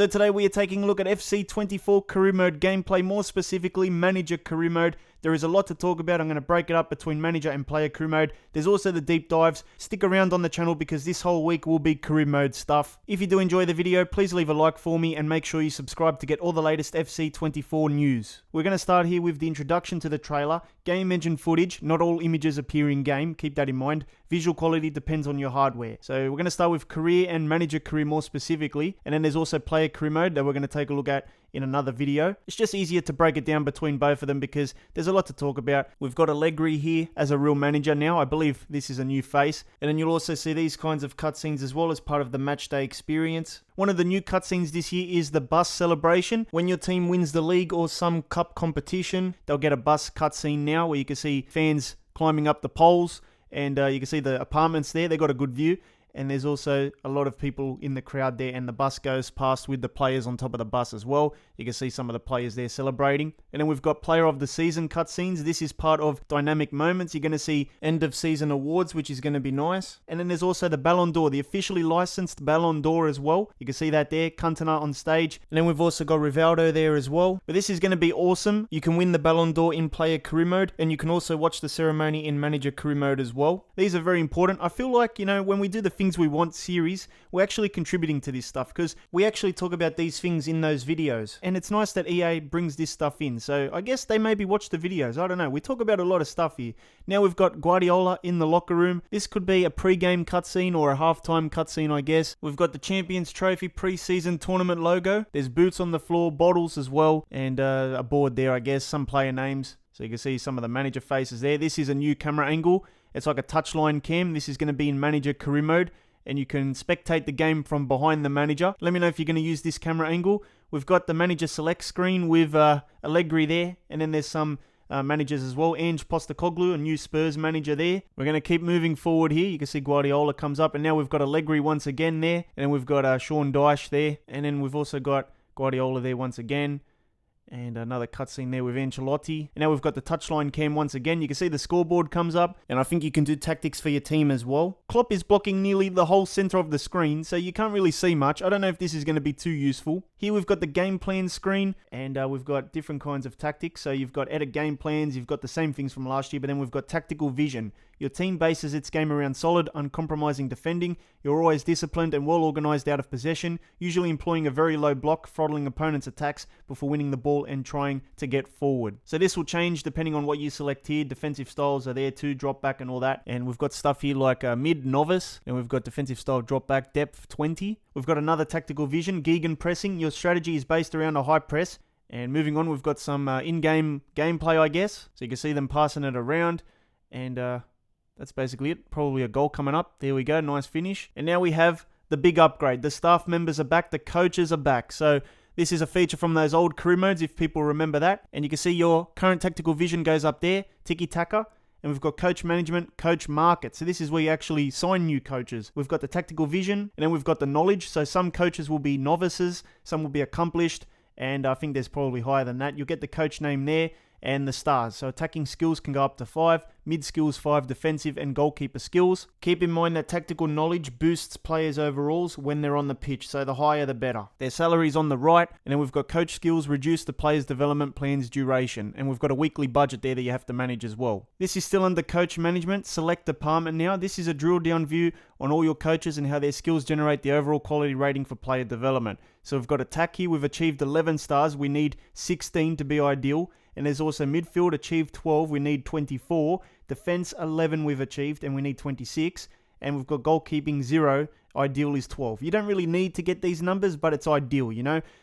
So today we are taking a look at FC24 career mode gameplay, more specifically manager career mode. There is a lot to talk about. I'm going to break it up between manager and player career mode. There's also the deep dives. Stick around on the channel because this whole week will be career mode stuff. If you do enjoy the video, please leave a like for me and make sure you subscribe to get all the latest FC24 news. We're going to start here with the introduction to the trailer. Game engine footage. Not all images appear in game. Keep that in mind. Visual quality depends on your hardware. So we're going to start with career and manager career more specifically. And then there's also player career mode that we're going to take a look at in another video. It's just easier to break it down between both of them because there's a lot to talk about. We've got Allegri here as a real manager now. I believe this is a new face. And then you'll also see these kinds of cutscenes as well as part of the matchday experience. One of the new cutscenes this year is the bus celebration. When your team wins the league or some cup competition, they'll get a bus cutscene now where you can see fans climbing up the poles and you can see the apartments there. They've got a good view. And there's also a lot of people in the crowd there, and the bus goes past with the players on top of the bus as well. You can see some of the players there celebrating. And then we've got player of the season cutscenes. This is part of dynamic moments. You're going to see end of season awards, which is going to be nice. And then there's also the Ballon d'Or, the officially licensed Ballon d'Or as well. You can see that there, Cantona on stage. And then we've also got Rivaldo there as well. But this is going to be awesome. You can win the Ballon d'Or in player career mode, and you can also watch the ceremony in manager career mode as well. These are very important. I feel like, when we do the Things We Want series, we're actually contributing to this stuff because we actually talk about these things in those videos. And it's nice that EA brings this stuff in. So I guess they maybe watch the videos. I don't know. We talk about a lot of stuff here. Now we've got Guardiola in the locker room. This could be a pre-game cutscene or a halftime cutscene, I guess. We've got the Champions Trophy pre-season tournament logo. There's boots on the floor, bottles as well, and a board there, I guess. Some player names. So you can see some of the manager faces there. This is a new camera angle. It's like a touchline cam. This is going to be in manager career mode. And you can spectate the game from behind the manager. Let me know if you're going to use this camera angle. We've got the manager select screen with Allegri there. And then there's some managers as well. Ange Postecoglou, a new Spurs manager there. We're going to keep moving forward here. You can see Guardiola comes up. And now we've got Allegri once again there. And then we've got Sean Dyche there. And then we've also got Guardiola there once again. And another cutscene there with Ancelotti. And now we've got the touchline cam once again. You can see the scoreboard comes up. And I think you can do tactics for your team as well. Klopp is blocking nearly the whole center of the screen, so you can't really see much. I don't know if this is going to be too useful. Here we've got the game plan screen. And we've got different kinds of tactics. So you've got edit game plans. You've got the same things from last year. But then we've got tactical vision. Your team bases its game around solid, uncompromising defending. You're always disciplined and well organized out of possession, usually employing a very low block, throttling opponents' attacks before winning the ball and trying to get forward. So this will change depending on what you select here. Defensive styles are there too, drop back and all that. And we've got stuff here like mid, novice, and we've got defensive style drop back, depth 20. We've got another tactical vision, Gegen pressing. Your strategy is based around a high press. And moving on, we've got some in-game gameplay, I guess. So you can see them passing it around. And that's basically it. Probably a goal coming up. There we go. Nice finish. And now we have the big upgrade. The staff members are back. The coaches are back. So this is a feature from those old career modes, if people remember that. And you can see your current tactical vision goes up there. Tiki-taka. And we've got coach management, coach market. So this is where you actually sign new coaches. We've got the tactical vision. And then we've got the knowledge. So some coaches will be novices. Some will be accomplished. And I think there's probably higher than that. You'll get the coach name there. And the stars. So attacking skills can go up to 5, mid skills 5, defensive and goalkeeper skills. Keep in mind that tactical knowledge boosts players' overalls when they're on the pitch, so the higher the better. Their salaries on the right, and then we've got coach skills, reduce the player's development plan's duration, and we've got a weekly budget there that you have to manage as well. This is still under coach management, select department now. This is a drill down view on all your coaches and how their skills generate the overall quality rating for player development. So we've got attack here, we've achieved 11 stars, we need 16 to be ideal. And there's also midfield, achieved 12, we need 24. Defense, 11 we've achieved, and we need 26. And we've got goalkeeping, 0, ideal is 12. You don't really need to get these numbers, but it's ideal,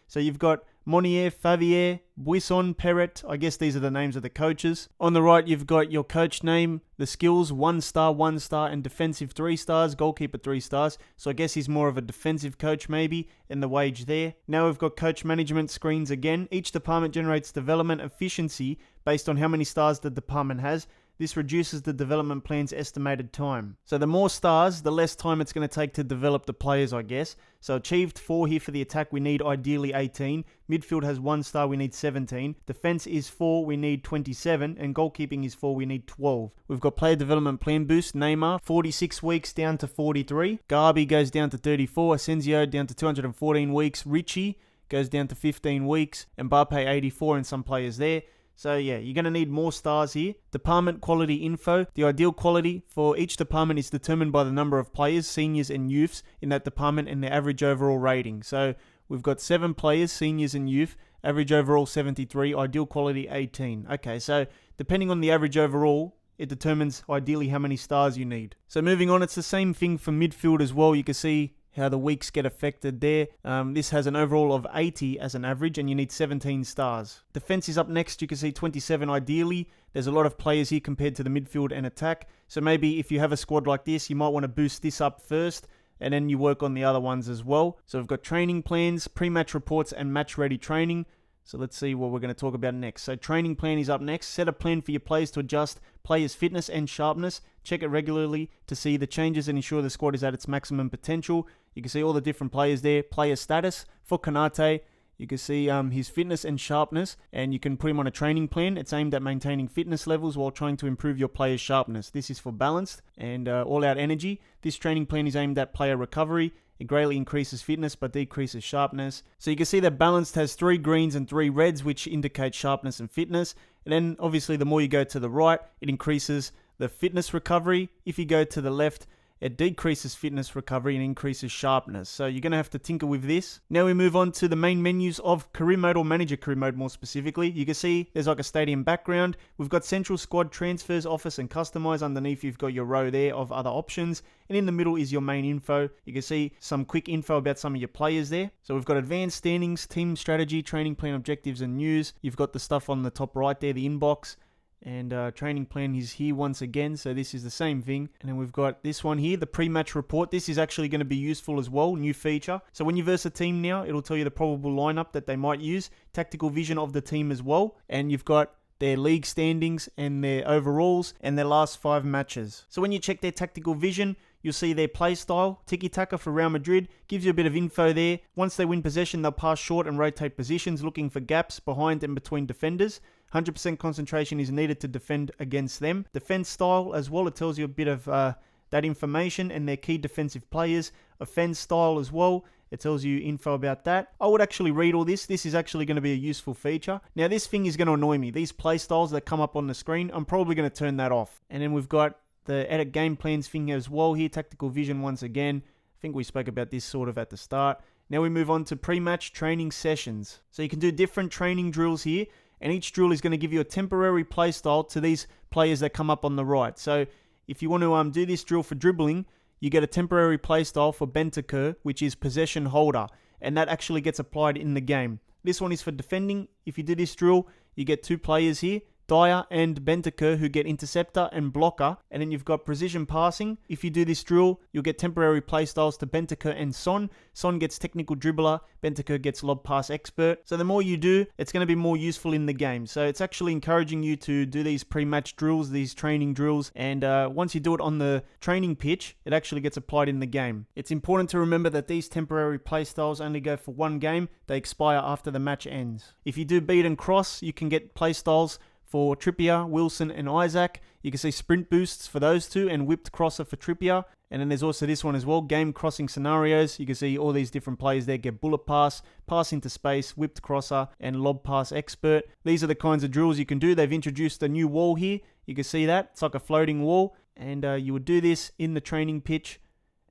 So you've got Monier, Favier, Buisson, Perret. I guess these are the names of the coaches. On the right, you've got your coach name, the skills, 1 star, 1 star, and defensive 3 stars, goalkeeper 3 stars. So I guess he's more of a defensive coach maybe, and the wage there. Now we've got coach management screens again. Each department generates development efficiency based on how many stars the department has. This reduces the development plan's estimated time. So the more stars, the less time it's going to take to develop the players, I guess. So achieved 4 here for the attack, we need ideally 18. Midfield has 1 star, we need 17. Defense is 4, we need 27. And goalkeeping is 4, we need 12. We've got player development plan boost. Neymar, 46 weeks down to 43. Gabi goes down to 34. Asensio down to 214 weeks. Richie goes down to 15 weeks. Mbappe 84 and some players there. So yeah, you're going to need more stars here. Department quality info. The ideal quality for each department is determined by the number of players, seniors and youths in that department and their average overall rating. So we've got 7 players, seniors and youth, average overall 73, ideal quality 18. Okay, so depending on the average overall, it determines ideally how many stars you need. So moving on, it's the same thing for midfield as well. You can see how the weeks get affected there. This has an overall of 80 as an average, and you need 17 stars. Defense is up next. You can see 27 ideally. There's a lot of players here compared to the midfield and attack. So maybe if you have a squad like this, you might want to boost this up first, and then you work on the other ones as well. So we've got training plans, pre-match reports, and match-ready training. So let's see what we're going to talk about next. So training plan is up next. Set a plan for your players to adjust players' fitness and sharpness. Check it regularly to see the changes and ensure the squad is at its maximum potential. You can see all the different players there. Player status for Konate. You can see his fitness and sharpness, and you can put him on a training plan. It's aimed at maintaining fitness levels while trying to improve your player's sharpness. This is for balanced and all-out energy. This training plan is aimed at player recovery. It greatly increases fitness but decreases sharpness. So you can see that balanced has 3 greens and 3 reds, which indicate sharpness and fitness. And then obviously the more you go to the right, it increases the fitness recovery. If you go to the left, it decreases fitness recovery and increases sharpness. So you're going to have to tinker with this. Now we move on to the main menus of career mode, or manager career mode more specifically. You can see there's like a stadium background. We've got central squad, transfers, office and customize. Underneath you've got your row there of other options. And in the middle is your main info. You can see some quick info about some of your players there. So we've got advanced standings, team strategy, training plan objectives and news. You've got the stuff on the top right there, the inbox. And training plan is here once again, so this is the same thing. And then we've got this one here, the pre-match report. This is actually going to be useful as well, new feature. So when you verse a team now, it'll tell you the probable lineup that they might use, tactical vision of the team as well, and you've got their league standings and their overalls and their last 5 matches. So when you check their tactical vision, you'll see their play style. Tiki-taka for Real Madrid gives you a bit of info there. Once they win possession, they'll pass short and rotate positions, looking for gaps behind and between defenders. 100% concentration is needed to defend against them. Defense style as well, it tells you a bit of that information and their key defensive players. Offense style as well, it tells you info about that. I would actually read all this. This is actually going to be a useful feature. Now this thing is going to annoy me. These play styles that come up on the screen, I'm probably going to turn that off. And then we've got the edit game plans thing as well here. Tactical vision once again. I think we spoke about this sort of at the start. Now we move on to pre-match training sessions. So you can do different training drills here. And each drill is going to give you a temporary play style to these players that come up on the right. So if you want to do this drill for dribbling, you get a temporary play style for Bentancur, which is possession holder. And that actually gets applied in the game. This one is for defending. If you do this drill, you get 2 players here, Dyer and Bentancur, who get interceptor and blocker. And then you've got precision passing. If you do this drill, you'll get temporary playstyles to Bentancur and Son. Son gets technical dribbler, Bentancur gets lob pass expert. So the more you do, it's going to be more useful in the game. So it's actually encouraging you to do these pre-match drills, these training drills. And once you do it on the training pitch, it actually gets applied in the game. It's important to remember that these temporary playstyles only go for 1 game. They expire after the match ends. If you do beat and cross, you can get playstyles for Trippier, Wilson and Isaac. You can see sprint boosts for those 2 and whipped crosser for Trippier. And then there's also this one as well, game crossing scenarios. You can see all these different players there get bullet pass, pass into space, whipped crosser and lob pass expert. These are the kinds of drills you can do. They've introduced a new wall here. You can see that. It's like a floating wall. And you would do this in the training pitch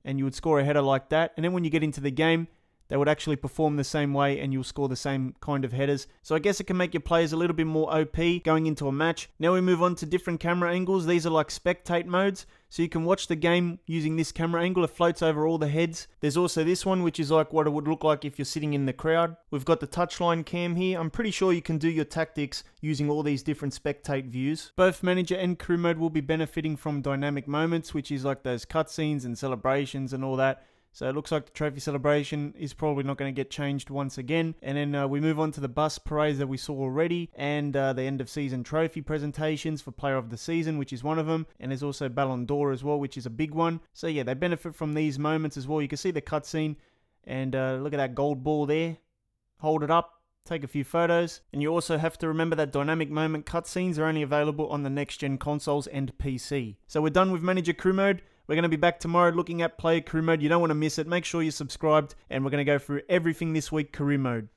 and you would score a header like that. And then when you get into the game, they would actually perform the same way and you'll score the same kind of headers. So I guess it can make your players a little bit more OP going into a match. Now we move on to different camera angles. These are like spectate modes. So you can watch the game using this camera angle. It floats over all the heads. There's also this one, which is like what it would look like if you're sitting in the crowd. We've got the touchline cam here. I'm pretty sure you can do your tactics using all these different spectate views. Both manager and crew mode will be benefiting from dynamic moments, which is like those cutscenes and celebrations and all that. So it looks like the trophy celebration is probably not going to get changed once again. And then we move on to the bus parades that we saw already, and the end of season trophy presentations for player of the season, which is one of them. And there's also Ballon d'Or as well, which is a big one. So yeah, they benefit from these moments as well. You can see the cutscene, and look at that gold ball there. Hold it up, take a few photos. And you also have to remember that dynamic moment cutscenes are only available on the next gen consoles and PC. So we're done with Manager Crew Mode. We're going to be back tomorrow looking at Player Career Mode. You don't want to miss it. Make sure you're subscribed, and we're going to go through everything this week Career Mode.